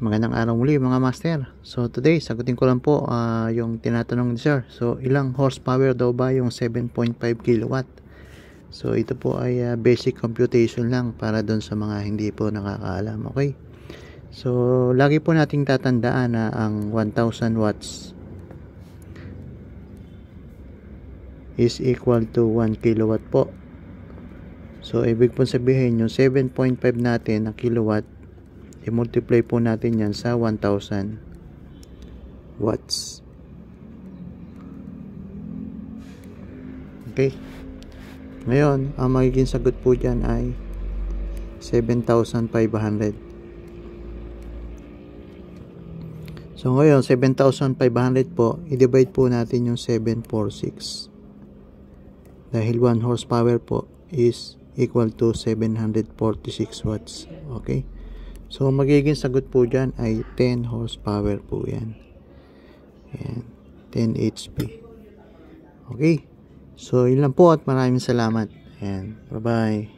Magandang araw muli mga master. So today, sagutin ko lang po yung tinatanong ni sir. So ilang horsepower daw ba yung 7.5 kilowatt? So ito po ay basic computation lang para doon sa mga hindi po nakakaalam. Okay? So lagi po nating tatandaan na ang 1000 watts is equal to 1 kilowatt po. So ibig po sabihin yung 7.5 natin na kilowatt, i-multiply po natin yan sa 1000 watts. Okay. Ngayon, ang magiging sagot po dyan ay 7,500. So ngayon, 7,500 po, i-divide po natin yung 746. Dahil 1 horsepower po is equal to 746 watts. Okay. So, magiging sagot po dyan ay 10 horsepower po yan. Ayan, 10 HP. Okay. So, yun lang po at maraming salamat. Ayan, bye-bye.